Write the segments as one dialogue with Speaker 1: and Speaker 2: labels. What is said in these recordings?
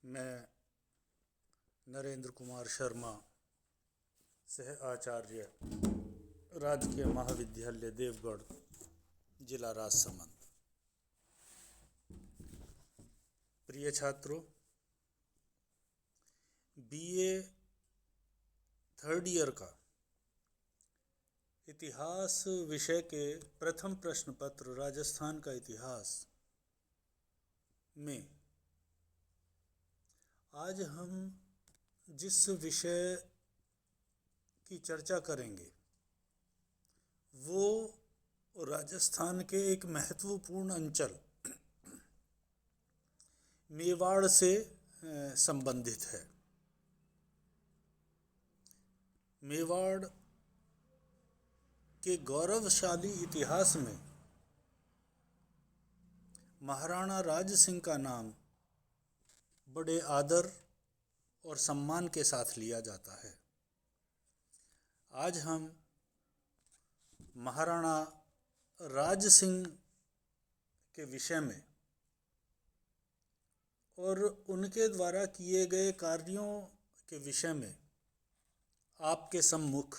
Speaker 1: मैं नरेंद्र कुमार शर्मा, सह आचार्य, राजकीय महाविद्यालय देवगढ़, जिला राजसमंद। प्रिय छात्रों, बीए थर्ड ईयर का इतिहास विषय के प्रथम प्रश्न पत्र राजस्थान का इतिहास में आज हम जिस विषय की चर्चा करेंगे वो राजस्थान के एक महत्वपूर्ण अंचल मेवाड़ से संबंधित है। मेवाड़ के गौरवशाली इतिहास में महाराणा राज सिंह का नाम बड़े आदर और सम्मान के साथ लिया जाता है। आज हम महाराणा राज सिंह के विषय में और उनके द्वारा किए गए कार्यों के विषय में आपके सम्मुख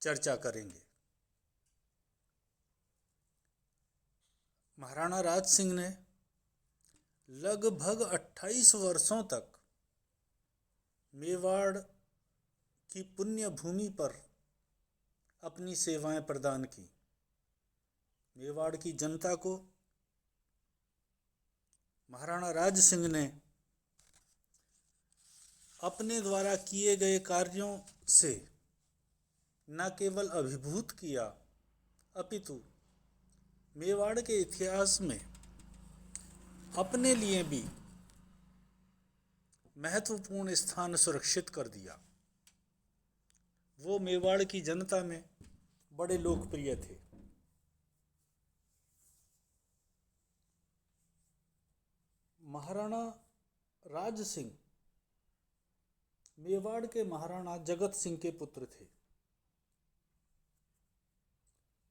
Speaker 1: चर्चा करेंगे। महाराणा राज सिंह ने लगभग 28 वर्षों तक मेवाड़ की पुण्य भूमि पर अपनी सेवाएं प्रदान की। मेवाड़ की जनता को महाराणा राज सिंह ने अपने द्वारा किए गए कार्यों से न केवल अभिभूत किया अपितु मेवाड़ के इतिहास में अपने लिए भी महत्वपूर्ण स्थान सुरक्षित कर दिया। वो मेवाड़ की जनता में बड़े लोकप्रिय थे। महाराणा राज सिंह मेवाड़ के महाराणा जगत सिंह के पुत्र थे।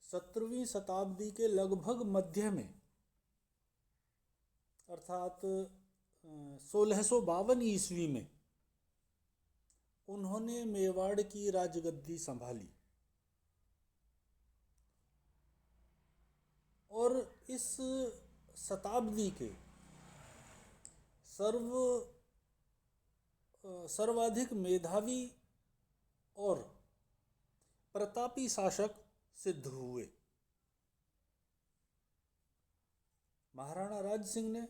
Speaker 1: 17वीं शताब्दी के लगभग मध्य में अर्थात 1652 ईस्वी में उन्होंने मेवाड़ की राजगद्दी संभाली और इस शताब्दी के सर्वाधिक मेधावी और प्रतापी शासक सिद्ध हुए। महाराणा राज सिंह ने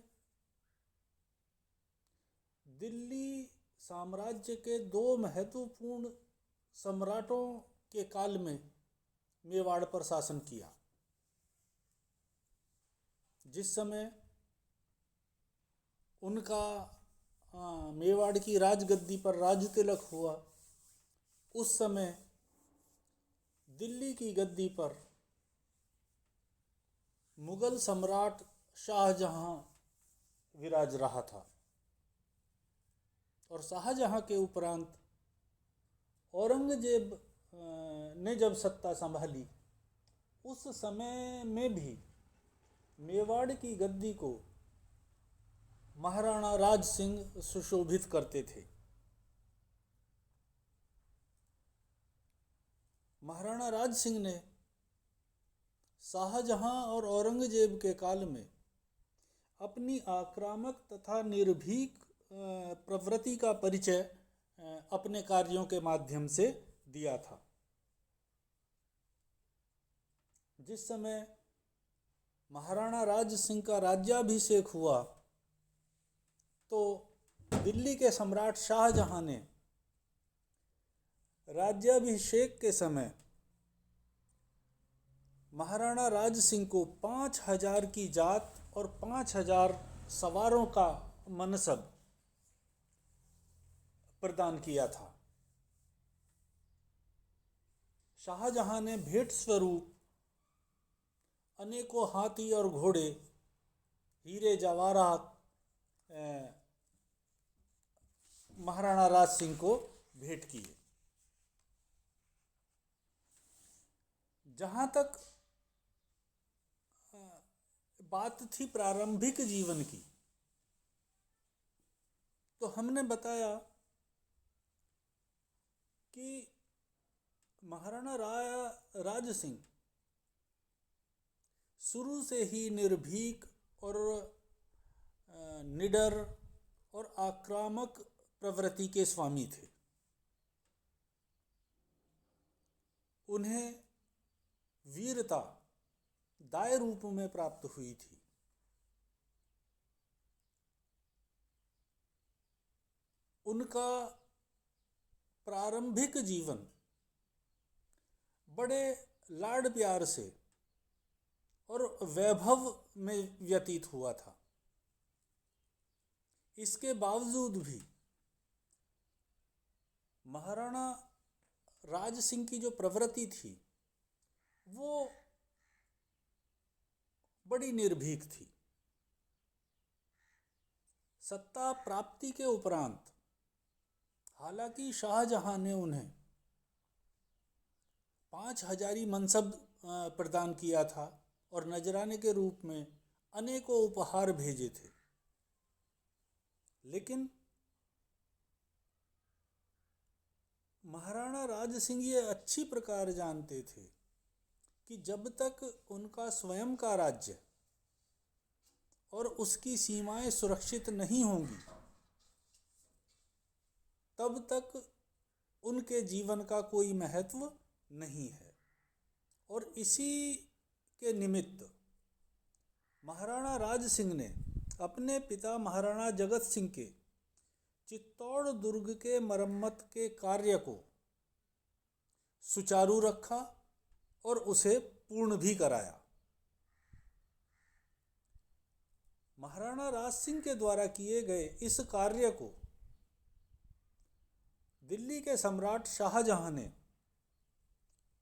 Speaker 1: दिल्ली साम्राज्य के दो महत्वपूर्ण सम्राटों के काल में मेवाड़ पर शासन किया। जिस समय उनका मेवाड़ की राजगद्दी पर राज तिलक हुआ, उस समय दिल्ली की गद्दी पर मुगल सम्राट शाहजहां विराज रहा था और शाहजहां के उपरांत औरंगजेब ने जब सत्ता संभाली, उस समय में भी मेवाड़ की गद्दी को महाराणा राज सिंह सुशोभित करते थे। महाराणा राज सिंह ने शाहजहां और औरंगजेब के काल में अपनी आक्रामक तथा निर्भीक प्रवृत्ति का परिचय अपने कार्यों के माध्यम से दिया था। जिस समय महाराणा राज सिंह का राज्याभिषेक हुआ तो दिल्ली के सम्राट शाहजहां ने राज्याभिषेक के समय महाराणा राज सिंह को 5000 की जात और 5000 सवारों का मनसब प्रदान किया था। शाहजहां ने भेंट स्वरूप अनेकों हाथी और घोड़े, हीरे जवाहरात महाराणा राज सिंह को भेंट किए। जहाँ तक बात थी प्रारंभिक जीवन की, तो हमने बताया कि महाराणा राज सिंह शुरू से ही निर्भीक और निडर और आक्रामक प्रवृत्ति के स्वामी थे। उन्हें वीरता दाय रूप में प्राप्त हुई थी। उनका प्रारंभिक जीवन बड़े लाड प्यार से और वैभव में व्यतीत हुआ था। इसके बावजूद भी महाराणा राज सिंह की जो प्रवृत्ति थी वो बड़ी निर्भीक थी। सत्ता प्राप्ति के उपरांत हालांकि शाहजहां ने उन्हें 5000 मनसब प्रदान किया था और नजराने के रूप में अनेकों उपहार भेजे थे, लेकिन महाराणा राज सिंह ये अच्छी प्रकार जानते थे कि जब तक उनका स्वयं का राज्य और उसकी सीमाएं सुरक्षित नहीं होंगी तब तक उनके जीवन का कोई महत्व नहीं है। और इसी के निमित्त महाराणा राज सिंह ने अपने पिता महाराणा जगत सिंह के चित्तौड़ दुर्ग के मरम्मत के कार्य को सुचारू रखा और उसे पूर्ण भी कराया। महाराणा राज सिंह के द्वारा किए गए इस कार्य को दिल्ली के सम्राट शाहजहां ने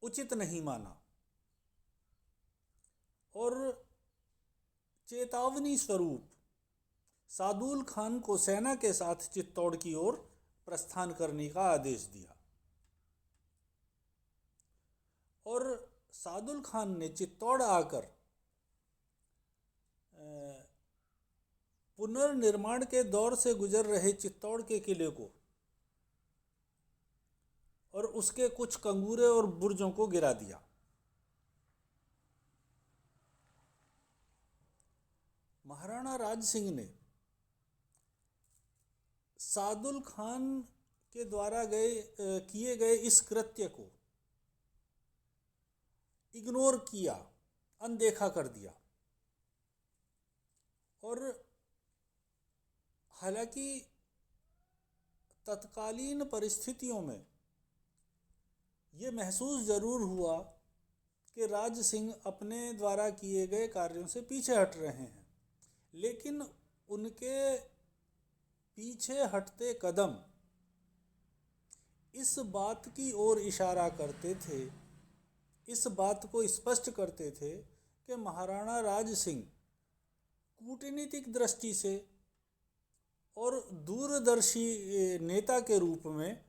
Speaker 1: उचित नहीं माना और चेतावनी स्वरूप सादुल खान को सेना के साथ चित्तौड़ की ओर प्रस्थान करने का आदेश दिया। और सादुल खान ने चित्तौड़ आकर पुनर्निर्माण के दौर से गुजर रहे चित्तौड़ के किले को और उसके कुछ कंगूरे और बुर्जों को गिरा दिया। महाराणा राज सिंह ने सादुल खान के द्वारा किए गए इस कृत्य को इग्नोर किया, अनदेखा कर दिया। और हालांकि तत्कालीन परिस्थितियों में ये महसूस जरूर हुआ कि राज सिंह अपने द्वारा किए गए कार्यों से पीछे हट रहे हैं, लेकिन उनके पीछे हटते कदम इस बात की ओर इशारा करते थे, इस बात को स्पष्ट करते थे कि महाराणा राज सिंह कूटनीतिक दृष्टि से और दूरदर्शी नेता के रूप में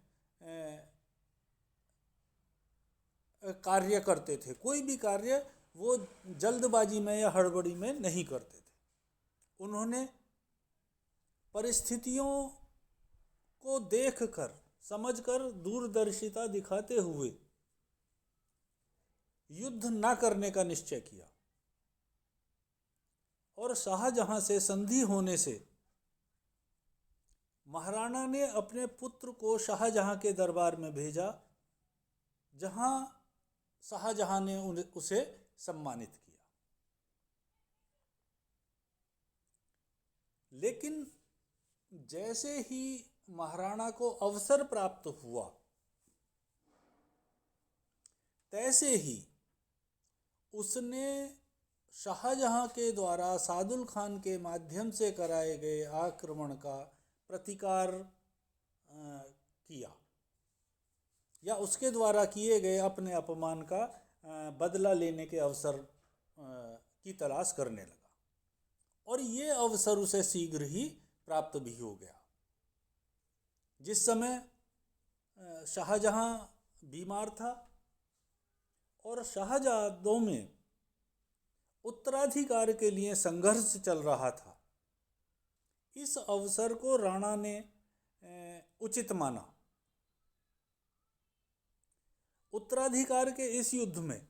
Speaker 1: कार्य करते थे। कोई भी कार्य वो जल्दबाजी में या हड़बड़ी में नहीं करते थे। उन्होंने परिस्थितियों को देखकर, समझकर, दूरदर्शिता दिखाते हुए युद्ध न करने का निश्चय किया और शाहजहां से संधि होने से महाराणा ने अपने पुत्र को शाहजहां के दरबार में भेजा, जहां शाहजहां ने उसे सम्मानित किया। लेकिन जैसे ही महाराणा को अवसर प्राप्त हुआ तैसे ही उसने शाहजहां के द्वारा सादुल खान के माध्यम से कराए गए आक्रमण का प्रतिकार किया या उसके द्वारा किए गए अपने अपमान का बदला लेने के अवसर की तलाश करने लगा। और ये अवसर उसे शीघ्र ही प्राप्त भी हो गया। जिस समय शाहजहां बीमार था और शाहजादों में उत्तराधिकार के लिए संघर्ष चल रहा था, इस अवसर को राणा ने उचित माना। उत्तराधिकार के इस युद्ध में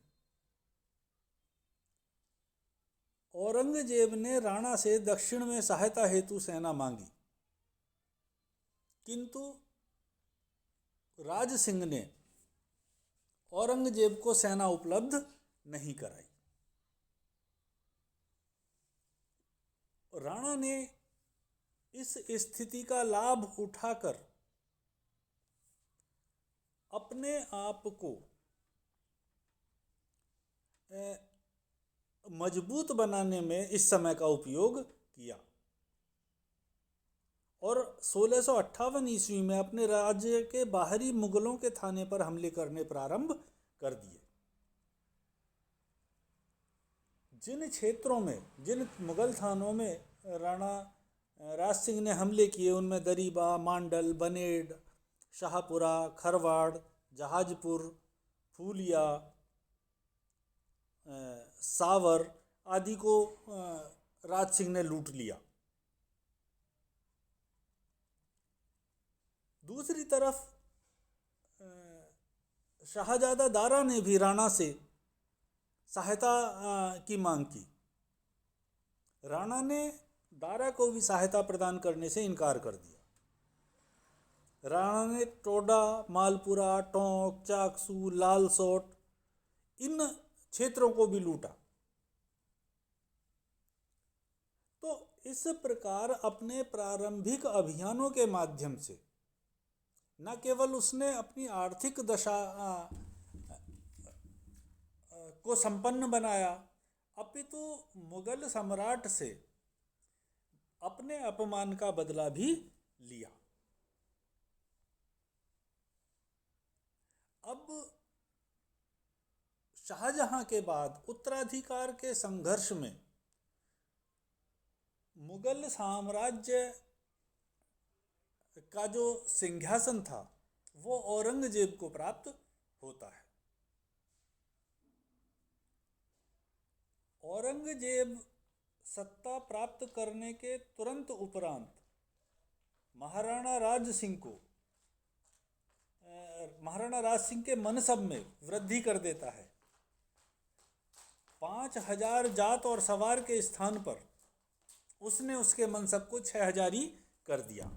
Speaker 1: औरंगजेब ने राणा से दक्षिण में सहायता हेतु सेना मांगी, किंतु राज सिंह ने औरंगजेब को सेना उपलब्ध नहीं कराई। राणा ने इस स्थिति का लाभ उठाकर अपने आप को मजबूत बनाने में इस समय का उपयोग किया और 1658 ईस्वी में अपने राज्य के बाहरी मुगलों के थाने पर हमले करने प्रारंभ कर दिए। जिन क्षेत्रों में, जिन मुगल थानों में राणा राज सिंह ने हमले किए उनमें दरीबा, मांडल, बनेड, शाहपुरा, खरवाड़, जहाजपुर, फूलिया, सावर आदि को राज सिंह ने लूट लिया। दूसरी तरफ शाहजादा दारा ने भी राणा से सहायता की मांग की। राणा ने दारा को भी सहायता प्रदान करने से इनकार कर दिया। राणा ने टोडा, मालपुरा, टोंक, चाकसू, लालसोट इन क्षेत्रों को भी लूटा। तो इस प्रकार अपने प्रारंभिक अभियानों के माध्यम से न केवल उसने अपनी आर्थिक दशा को संपन्न बनाया, अपितु मुगल सम्राट से अपने अपमान का बदला भी लिया। अब शाहजहां के बाद उत्तराधिकार के संघर्ष में मुगल साम्राज्य का जो सिंहासन था वो औरंगजेब को प्राप्त होता है। औरंगजेब सत्ता प्राप्त करने के तुरंत उपरांत महाराणा राज सिंह के मनसब में वृद्धि कर देता है। 5000 जात और सवार के स्थान पर उसने उसके मनसब को 6000 कर दिया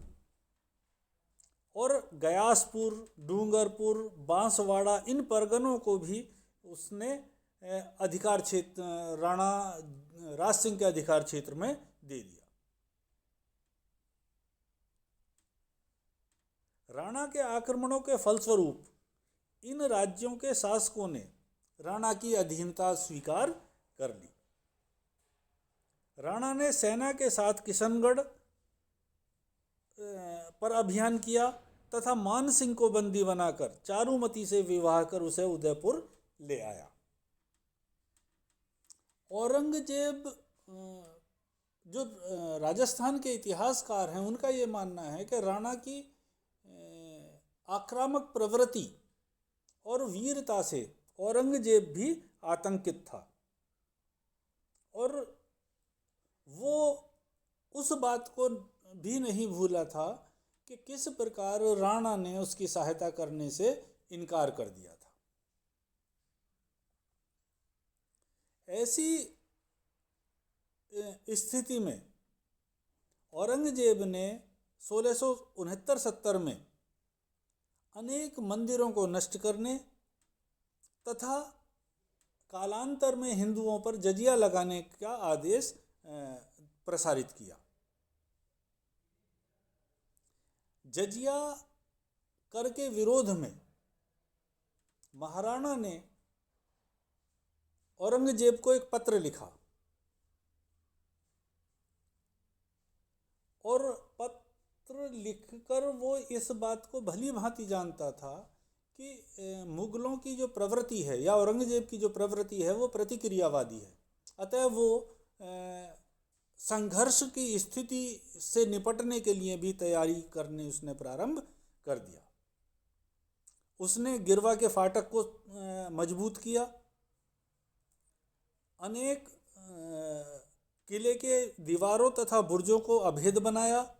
Speaker 1: और गयासपुर, डूंगरपुर, बांसवाड़ा इन परगनों को भी उसने अधिकार क्षेत्र राणा राज सिंह के अधिकार क्षेत्र में दे दिया। राणा के आक्रमणों के फलस्वरूप इन राज्यों के शासकों ने राणा की अधीनता स्वीकार कर ली। राणा ने सेना के साथ किशनगढ़ पर अभियान किया तथा मान सिंह को बंदी बनाकर चारुमती से विवाह कर उसे उदयपुर ले आया। औरंगजेब, जो राजस्थान के इतिहासकार हैं, उनका ये मानना है कि राणा की आक्रामक प्रवृत्ति और वीरता से औरंगजेब भी आतंकित था और वो उस बात को भी नहीं भूला था कि किस प्रकार राणा ने उसकी सहायता करने से इनकार कर दिया था। ऐसी स्थिति में औरंगजेब ने 1669-70 में अनेक मंदिरों को नष्ट करने तथा कालांतर में हिंदुओं पर जजिया लगाने का आदेश प्रसारित किया। जजिया कर के विरोध में महाराणा ने औरंगजेब को एक पत्र लिखा और पत्र लिखकर वो इस बात को भली भांति जानता था कि मुगलों की जो प्रवृत्ति है या औरंगजेब की जो प्रवृत्ति है वो प्रतिक्रियावादी है, अतः वो संघर्ष की स्थिति से निपटने के लिए भी तैयारी करने उसने प्रारंभ कर दिया। उसने गिरवा के फाटक को मजबूत किया, अनेक किले के दीवारों तथा बुर्जों को अभेद बनाया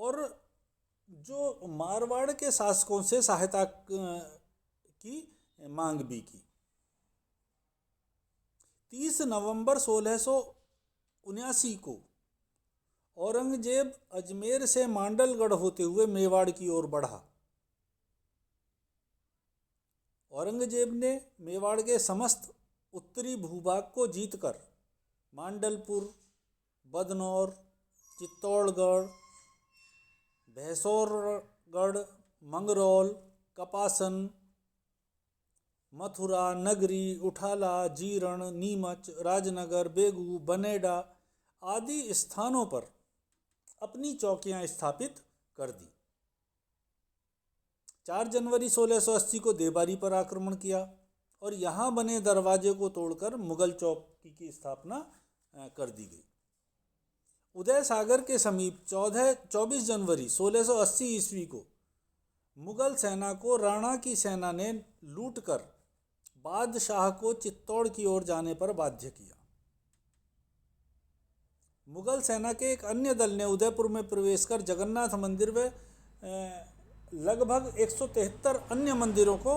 Speaker 1: और जो मारवाड़ के शासकों से सहायता की मांग भी की। 30 नवंबर 1679 को औरंगजेब अजमेर से मांडलगढ़ होते हुए मेवाड़ की ओर बढ़ा। औरंगजेब ने मेवाड़ के समस्त उत्तरी भूभाग को जीतकर मांडलपुर, बदनौर, चित्तौड़गढ़, भैंसौरगढ़, मंगरौल, कपासन, मथुरा, नगरी, उठाला, जीरण, नीमच, राजनगर, बेगू, बनेडा आदि स्थानों पर अपनी चौकियां स्थापित कर दी। 4 जनवरी 1680 को देबारी पर आक्रमण किया और यहाँ बने दरवाजे को तोड़कर मुगल चौकी की स्थापना कर दी गई। उदय सागर के समीप 24 जनवरी 1680 ईस्वी को मुगल सेना को राणा की सेना ने लूटकर बादशाह को चित्तौड़ की ओर जाने पर बाध्य किया। मुगल सेना के एक अन्य दल ने उदयपुर में प्रवेश कर जगन्नाथ मंदिर व लगभग 173 अन्य मंदिरों को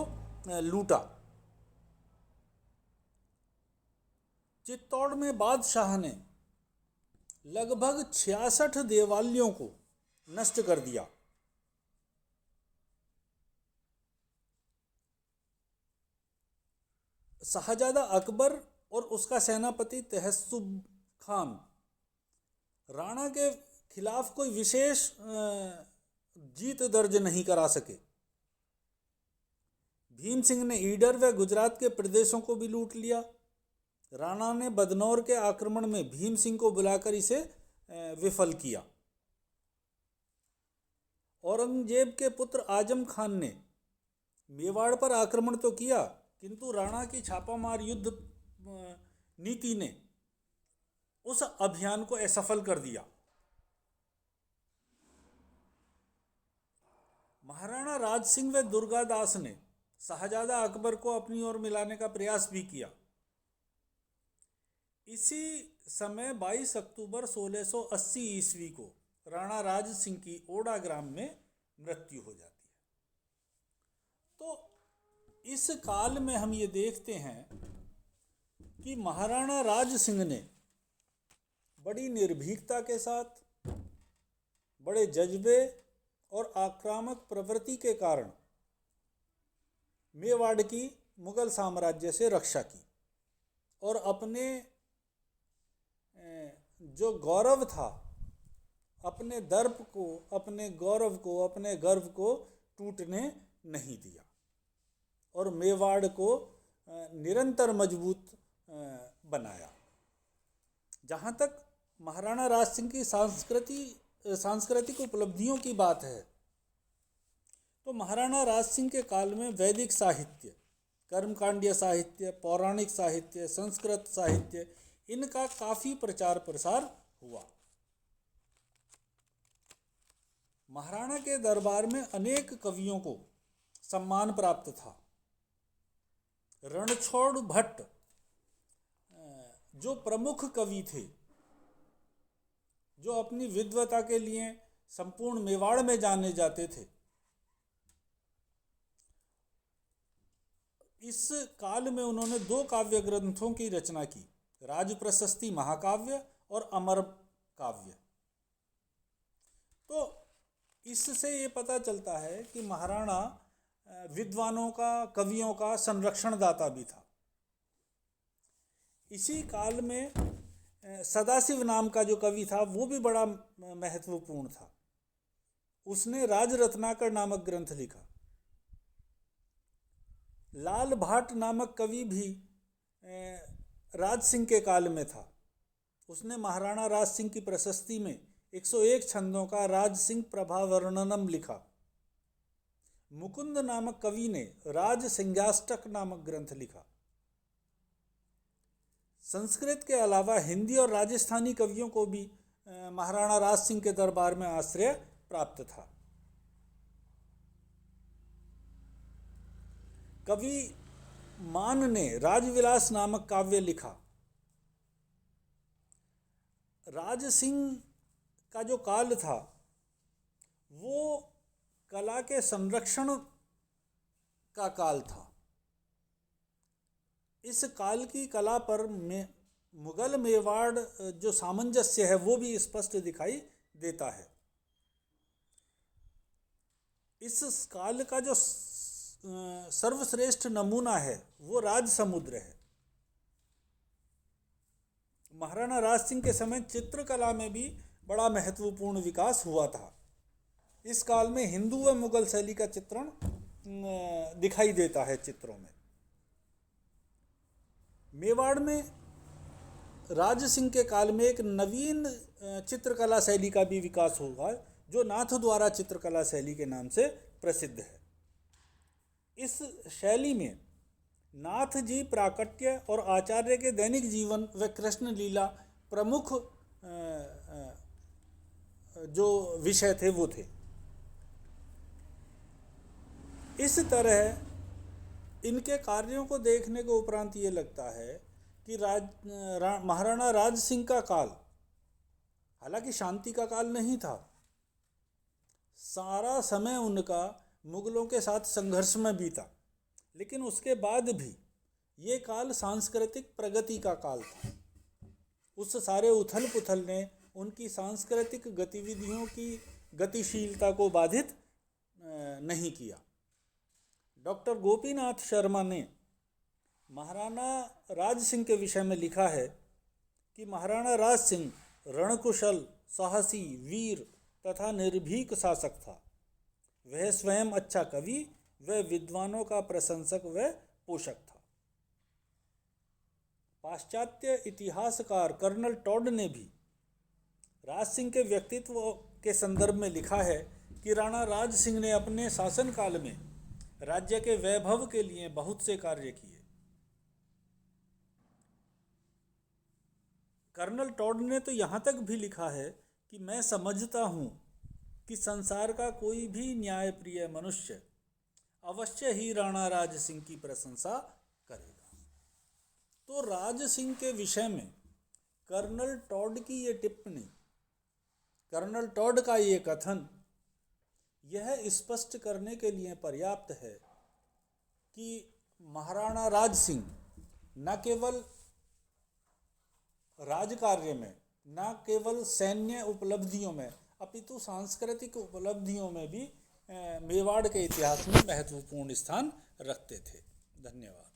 Speaker 1: लूटा। चित्तौड़ में बादशाह ने लगभग 66 देवालयों को नष्ट कर दिया। शाहजादा अकबर और उसका सेनापति तहस्सुब खान राणा के खिलाफ कोई विशेष जीत दर्ज नहीं करा सके। भीम सिंह ने ईडर व गुजरात के प्रदेशों को भी लूट लिया। राणा ने बदनौर के आक्रमण में भीम सिंह को बुलाकर इसे विफल किया। औरंगजेब के पुत्र आजम खान ने मेवाड़ पर आक्रमण तो किया, किंतु राणा की छापामार युद्ध नीति ने उस अभियान को असफल कर दिया। महाराणा राज सिंह व दुर्गादास ने शाहजादा अकबर को अपनी ओर मिलाने का प्रयास भी किया। इसी समय 22 अक्टूबर 1680 ईस्वी को राणा राज सिंह की ओडा ग्राम में मृत्यु हो जाती है। तो इस काल में हम ये देखते हैं कि महाराणा राज सिंह ने बड़ी निर्भीकता के साथ, बड़े जज्बे और आक्रामक प्रवृत्ति के कारण मेवाड़ की मुगल साम्राज्य से रक्षा की और अपने जो गौरव था, अपने दर्प को, अपने गौरव को, अपने गर्व को टूटने नहीं दिया और मेवाड़ को निरंतर मजबूत बनाया। जहाँ तक महाराणा राज सिंह की सांस्कृतिक उपलब्धियों की बात है, तो महाराणा राज सिंह के काल में वैदिक साहित्य, कर्मकांडीय साहित्य, पौराणिक साहित्य, संस्कृत साहित्य, इनका काफ़ी प्रचार प्रसार हुआ। महाराणा के दरबार में अनेक कवियों को सम्मान प्राप्त था। रणछोड़ भट्ट जो प्रमुख कवि थे, जो अपनी विद्वता के लिए संपूर्ण मेवाड़ में जाने जाते थे, इस काल में उन्होंने 2 काव्य ग्रंथों की रचना की, राज प्रशस्ति महाकाव्य और अमर काव्य। तो इससे ये पता चलता है कि महाराणा विद्वानों का, कवियों का संरक्षणदाता भी था। इसी काल में सदाशिव नाम का जो कवि था वो भी बड़ा महत्वपूर्ण था। उसने राज रत्नाकर नामक ग्रंथ लिखा। लाल भाट नामक कवि भी राज सिंह के काल में था। उसने महाराणा राज सिंह की प्रशस्ति में 101 छंदों का राज सिंह प्रभा वर्णनम लिखा। मुकुंद नामक कवि ने राज सिंहाष्टक नामक ग्रंथ लिखा। संस्कृत के अलावा हिंदी और राजस्थानी कवियों को भी महाराणा राज सिंह के दरबार में आश्रय प्राप्त था। कवि मान ने राजविलास नामक काव्य लिखा। राज सिंह का जो काल था वो कला के संरक्षण का काल था। इस काल की कला पर मुगल मेवाड़ जो सामंजस्य है वो भी स्पष्ट दिखाई देता है। इस काल का जो सर्वश्रेष्ठ नमूना है वो राज समुद्र है। महाराणा राज सिंह के समय चित्रकला में भी बड़ा महत्वपूर्ण विकास हुआ था। इस काल में हिंदू व मुगल शैली का चित्रण दिखाई देता है चित्रों में। मेवाड़ में राज सिंह के काल में एक नवीन चित्रकला शैली का भी विकास हुआ जो नाथ द्वारा चित्रकला शैली के नाम से प्रसिद्ध है। इस शैली में नाथ जी प्राकट्य और आचार्य के दैनिक जीवन व कृष्ण लीला प्रमुख जो विषय थे वो थे। इस तरह इनके कार्यों को देखने के उपरांत ये लगता है कि महाराणा राज सिंह का काल हालांकि शांति का काल नहीं था, सारा समय उनका मुगलों के साथ संघर्ष में बीता, लेकिन उसके बाद भी ये काल सांस्कृतिक प्रगति का काल था। उस सारे उथल पुथल ने उनकी सांस्कृतिक गतिविधियों की गतिशीलता को बाधित नहीं किया। डॉक्टर गोपीनाथ शर्मा ने महाराणा राज सिंह के विषय में लिखा है कि महाराणा राज सिंह रणकुशल, साहसी, वीर तथा निर्भीक शासक था। वह स्वयं अच्छा कवि व विद्वानों का प्रशंसक व पोषक था। पाश्चात्य इतिहासकार कर्नल टॉड ने भी राज सिंह के व्यक्तित्व के संदर्भ में लिखा है कि राणा राज सिंह ने अपने शासनकाल में राज्य के वैभव के लिए बहुत से कार्य किए। कर्नल टॉड ने तो यहाँ तक भी लिखा है कि मैं समझता हूँ कि संसार का कोई भी न्यायप्रिय मनुष्य अवश्य ही राणा राज सिंह की प्रशंसा करेगा। तो राज सिंह के विषय में कर्नल टॉड की ये टिप्पणी, कर्नल टॉड का ये कथन यह स्पष्ट करने के लिए पर्याप्त है कि महाराणा राज सिंह न केवल राजकार्य में, न केवल सैन्य उपलब्धियों में, अपितु सांस्कृतिक उपलब्धियों में भी मेवाड़ के इतिहास में महत्वपूर्ण स्थान रखते थे। धन्यवाद।